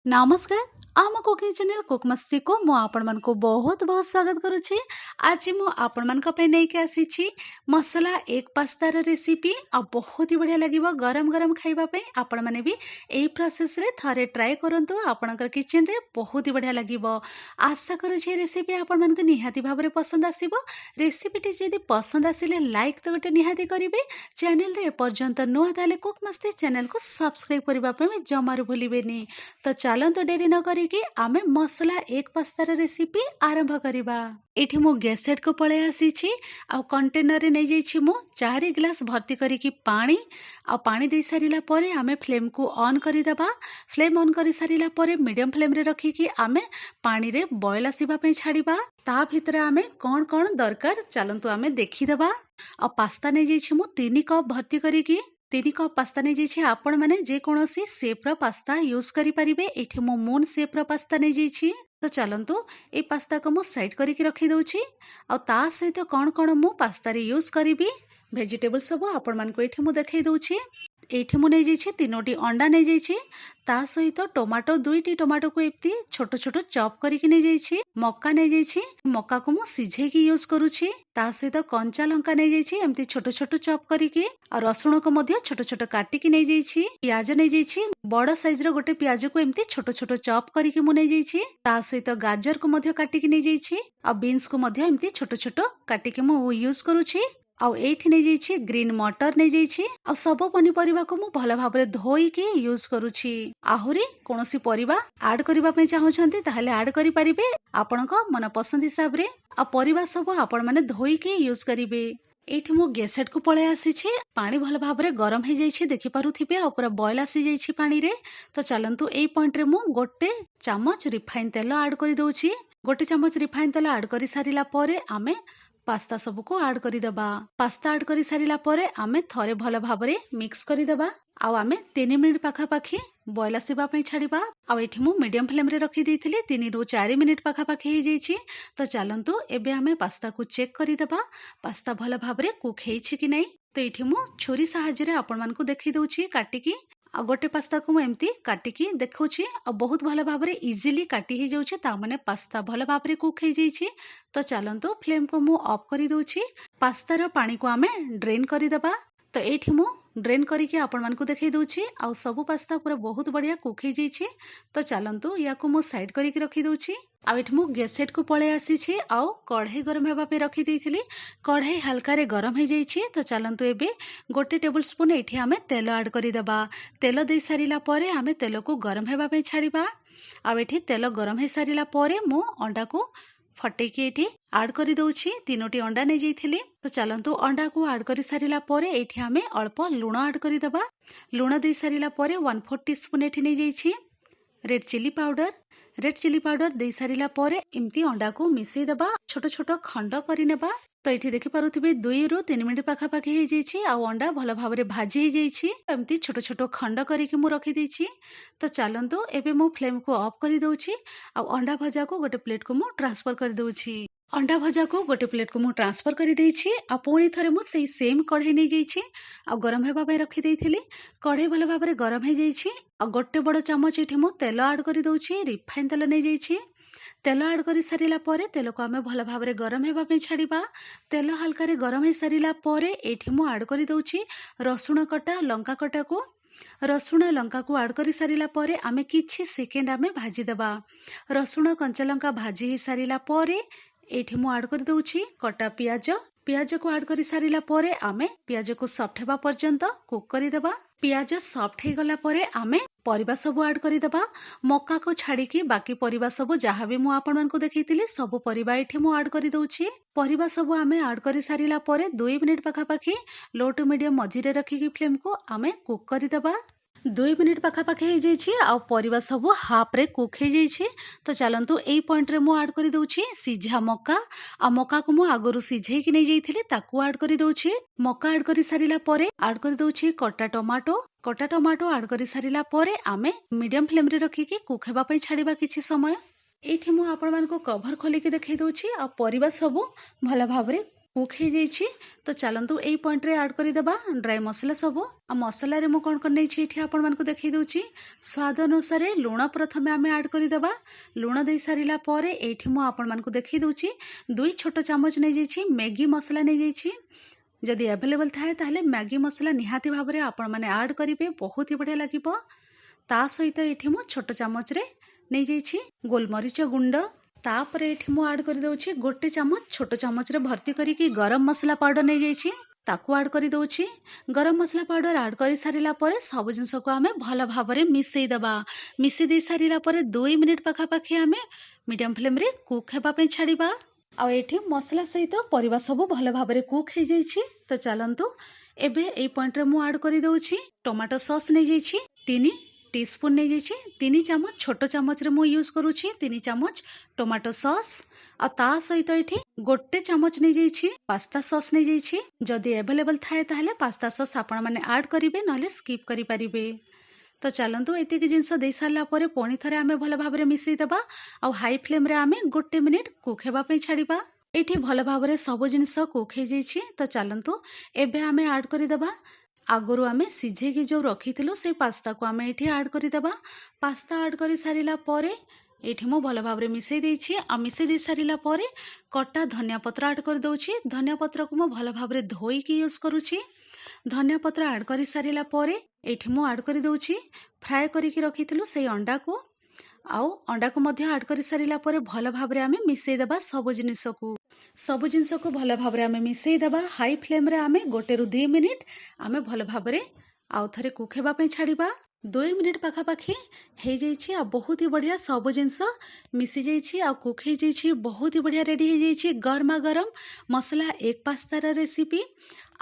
नमस्कार। आम cooking channel cook मस्ती को मु आपण मन को बहुत बहुत स्वागत करुछि। आज मु आपण मन को पे नै के आसीछि मसला एक पास्तार रेसिपी आ बहुत ही बढ़िया लागिवो गरम गरम खाइबा पे। आपण माने भी एई प्रोसेस रे थरे ट्राई करंतु आपणकर किचन रे बहुत ही बढ़िया लागिवो। आशा करुछि रेसिपी आपण मन को निहाती भाबरे पसंद आसीबो। रेसिपी टी जदी पसंद आसिले लाइक तो गोटे निहाती करिवे। चैनल रे पर्यंत नुआ ताले कुक मस्ती चैनल को सब्सक्राइब करबा पे जमारू भूलिबेनी। तो चलंतु डेरी न करिकी आमे मसला एक पास्तार रेसिपी आरंभ करिबा। एठी मु गैस सेट को पळे आसीछि आ कंटेनर रे नै जाइछि मु 4 ग्लास भर्ती करिकी पानी आ पानी दे सारिला परे आमे फ्लेम को ऑन करि दबा। फ्लेम ऑन करि सारिला परे मीडियम फ्लेम रे रखिकी आमे पानी रे बॉयल आसीबा पे छाडिबा। ता भितरे आमे कोन कोन दरकार चलंतु आमे देखि दबा। आ पास्ता नै जाइछि मु 3 कप भर्ती करिकी 3 कप पास्ता नहीं जाइए। आपण मैंने जेकोसी सेप्र पास्ता यूज करें। ये मून सेप्र पास्ता नहीं जाइए। तो चलतु ये पास्ता को मुझे साइड करके रखीदे आ सहित कौन कौन मु पास्ता रे यूज करी भेजिटेबल सब आपण मानक ये मुझे देखई दूची। एठी मु नहीं जाइए 3टी अंडा नहीं जाइए। ता सहित टोमाटो 2टी टोमाटो को एमती छोट छोट चॉप करके नहीं जाइए। मक्का नहीं जाइए। मक्का को मु सिझेकी यूज करुछि। ता सहित कंचा लंका नहीं जाइए एमती छोट छोट चॉप करके आ रसुण को मध्य छोट छोट काटिकी नहीं जाइए। प्याज नहीं जाइए बड़ साइज रो गोटे प्याज को एमती छोट छोट चॉप करके मु नहीं जाइए। ता सहित गाजर को मध्य काटिकी नहीं जाइए आ बीन्स को मध्य एमती छोट छोट काटिकी मु यूज करुछि। आउ एठी नहीं जाइए ग्रीन मटर नहीं जाइए आ सब पनीपरिबा को मु भल भाबरे धोईकी यूज करुछि। आहुरी कोनोसी परिबा ऐड करिबा पे चाहउछंती ताहले ऐड करि परिबे आपनको मन पसंद हिसाब रे। आ परिबा सब आपण माने धोईकी यूज करिवे। एठी मु गैसेट को पळे आसीछि। पानी भल भाबरे गरम हे जाइछि देखि पारुथिबे आ पूरा बॉयल आसी जाइछि पानी रे। तो चलंतु एई पॉइंट रे मु गोटे चम्मच रिफाइन तेल ऐड करि दउछि। गोटे चम्मच रिफाइन तेल ऐड करि सारिला परे आमे पास्ता सब को ऐड करि दबा। पास्ता ऐड करि सारिला परे आमे थरे भल भाबरे मिक्स करि दबा। आउ आमे 3 मिनिट पाखा पाखी बॉयल आसीबा पे छाड़िबा। आउ एठी मु मीडियम फ्लेम रे रखि देइथिली 3 रु 4 मिनिट पाखा पाखी हे जाइछि। तो चलंतु एबे आमे पास्ता को चेक करि दबा पास्ता भल भाबरे कुक हेछि कि नै। तो एठी मु छुरी सहाय्य रे आपण मानकु देखि दउछि काटिकी आ गोटे पास्ता को एमती काटिकी देखौछि आ बहुत भल भाबरे इजीली काटी हे जाउछि। ता माने पास्ता भल भाबरे कुक हे जाइछि। तो चलंतु फ्लेम को मु ऑफ करि दउछि। पास्ता रो पानी को आमे ड्रेन करि दबा। तो एठी मु ड्रेन करके आपण मानकु देखै दउछि आ सब पास्ता पूरा बहुत बढ़िया कुक हे जाइछि। तो चलंतु या को मु साइड करके रखि दउछि। आ एठी मु गैस सेट को पळे आसीछि आ कढ़ाई गरम हेबा पे रखि देइथिली। कढ़ाई हल्का रे गरम हे जाइछि। तो चलंतु एबे गोटे टेबल स्पून एठी आमे तेल ऐड करि दबा। तेल दे सारिला परे आमे तेल को गरम हेबा पे छाडिबा। आ एठी तेल गरम हे सारिला परे मु अंडा को फटेकी एठी ऐड करि दउछि। 3टी अंडा नै जाइथिली। तो चलंतु अंडा को ऐड करि सारिला परे एठी आमे अल्प लूण ऐड करि दबा। लूण दे सारिला परे 1/4 टीस्पून एठी नै जाइछि रेड चिली पाउडर दे सारिला परे एमती अंडा को मिसई दबा छोट छोट खंड करि नेबा। तो एठी देखि पारुथिबे 2 रु 3 मिनिट पाखा पाखी हे जाइछि आ अंडा भल भाबरे भाजी हे जाइछि। एमती छोट छोट खंड करिकि मु रखि दैछि। तो चलंतु एबे मु फ्लेम को ऑफ करि दउछि आ अंडा भजा को गोटे प्लेट को मु ट्रांसफर करि दउछि। अंडा भजा को गोटे प्लेट को मु ट्रांसफर करि दैछि। आ पुणी थरे मु सेही सेम कढ़ाई नै जाइछि आ गरम हेबा पे रखि दैथिली। कढ़ाई भल भाबरे गरम हे जाइछि आ गोटे बड़ चम्मच एठी मु तेल ऐड करि दउछि। रिफाइन तेल नै जाइछि। तेल ऐड करि सारिला परे तेल को आमे भल भाबरे गरम हेबा पे छाडिबा। तेल हल्का रे गरम हे सारिला परे एठी मु ऐड करि दउछि रसुण कटा लंका कटा को। रसुण लंका को ऐड करि सारिला परे आमे किछि सेकेंड आमे भाजी दबा। रसुण कंचा लंका भाजी हे सारिला परे एठी मु ऐड करि दउछि कटा पियाज को ऐड करि सारिला परे आमे पियाज को सॉफ्ट हेबा पर्यंत कुक करि दबा। पियाज सॉफ्ट हे गला परे आमे परिबा सब ऐड करि दबा। मक्का को छाड़ी की बाकी परिबा सब जहाँ भी मु आपण मानकु देखैतिली सब परिबा एठी मु ऐड करि दउछि। परिबा सब आमे ऐड करि सारिला परे 2 मिनिट पाखा पाखी लो टू मीडियम मझी रे रखिकी फ्लेम को आमे कुक करि दबा। 2 मिनिट पाखा पाखी हे जाइछि आ परिबा सब हाफ रे कुक हे जाइछि। तो चलंतु एई पॉइंट रे मु ऐड करि दउछि सिझा मक्का आ मक्का को मु आगरु सिझेई कि नै जाइथिली ताकू ऐड करि दउछि। मक्का ऐड करि सारिला परे ऐड करि दउछि कटा टमाटो ऐड करि सारिला परे आमे मीडियम फ्लेम रे रखिकी कुक हेबा पे छाडिबा किछि समय। एठी मु आपण मानको कवर खोलिकी देखै दउछि आ परिबा सब भल भाबरे कुक हो जाइए। तो चलतु यही पॉइंट रे ऐड करदेबा ड्राई मसला सब आ मसला रे मु कौन कौन नहीं आपण मानक देखई दूची। स्वाद अनुसार लुण प्रथमे आम ऐड करदेबा। लुण दे सारिला परे एठी मु आपण मानक देखई दूची 2 छोट चामच नहीं जाइए मैगी मसला नहीं जाइए। जदि अवेलेबल थाए ताहले मैगी मसला निहाती भाव में आपण माने ऐड करेंगे, बहुत ही बढ़िया लगे। ता सहित ये मु छोट चामच रे नहीं जाइए गोलमरीच गुंड। तापर ये ऐड कर दउछि गोटे चामच छोट चामच रे भर्ती करिकी गरम मसला पाउडर नहीं जाइए ताकू ऐड कर दउछि। गरम मसला पाउडर ऐड कर सारिला परे सब जिनस को आमे भल भाव में मिसई दबा। मिसई दे सारिला परे 2 मिनिट पाखापाखि आमे मीडियम फ्लेम रे कुक हेबा पे छाड़िबा। आ एठी मसला सहित परिबा सब भल भाव में कुक हो जाइए। तो चलतु एबे ए पॉइंट रे मु ऐड कर दउछि टमाटो सॉस नहीं जाइए 3 टीस्पून नहीं जाइए। 3 चामच छोट चामच रे मु यूज करूछि 3 चामच टमाटो सॉस। आ ता सहित एठी गोटे चामच नहीं जाइए पास्ता सॉस नहीं जाइए। जदि अवेलेबल थाए ताहले पास्ता सॉस आपण माने ऐड करिवे नले स्किप करि परिबे। तो चलतु एतिक जिनस दे सारा पर पुणी थे आम भल भाव में मिसई दबा। आ हाई फ्लेम रे आमे गोटे मिनिट कुक हेबा पे छाड़िबा। एठी भल भाव में सब जिनस कुक हो जाइए। तो चलतु एबे आमे ऐड करदेबा आगुरी आम सीझे जो रखी से पास्ता को आम ये ऐड करदेबा। पास्ता ऐड कर सारिला परे एठी मु भल भाव में मिसई देछि। आ मिसई दे सारिला परे कटा धनिया पत्र ऐड कर दउछि। धनिया पत्र को मु भल भाव में धोईकी यूज करूछि। धनिया पत्र ऐड कर सारिला परे एठी मु ऐड कर दउछि फ्राए करिकी रखिथिलु से अंडा को। आउ अंडा को मध्य ऐड कर सारिला परे भल भाव में आमे मिसई देबा। सब जिनस को भल भाव में आमे मिसई देबा। हाई फ्लेम रे आमे 1 ରୁ 2 मिनिट आमे भल भाव में आउ थरे कुक हेबा पे छाड़िबा। 2 मिनिट पाखापाखि हो जाइए। आ बहुत ही बढ़िया सब जिनस मिसी जाइए आ कुक हो जाइए। बहुत ही बढ़िया रेडी हो जाइए गरमा गरम मसला एग पास्तार रेसिपी।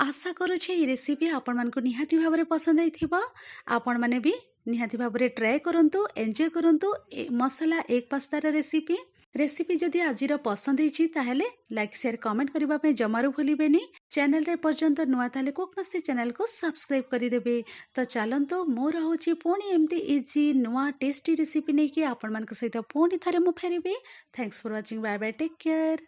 आशा करुच्छे ये रेसिपी आपण मानकु निहाती भाव में पसंद आइथिबा। आपण माने भी निहाती भाव में ट्राए करंतु, एंजॉय करंतु मसला एग पास्तार रेसिपी जदि आज पसंद होइछि ताहेले लाइक शेयर कमेंट करबा पे जमारू भूलिबेनी। चैनल रे पर्यंत नुआ ताले कुक मस्ती चैनल को सब्सक्राइब करिदेबे। तो चलंतु मो रहउछि पुणी एमती इजी नुआ टेस्टी रेसिपी नहीं कि आपण मान सहित पुणी थरे मु फेरिबे। Thanks for watching. Bye bye, take care.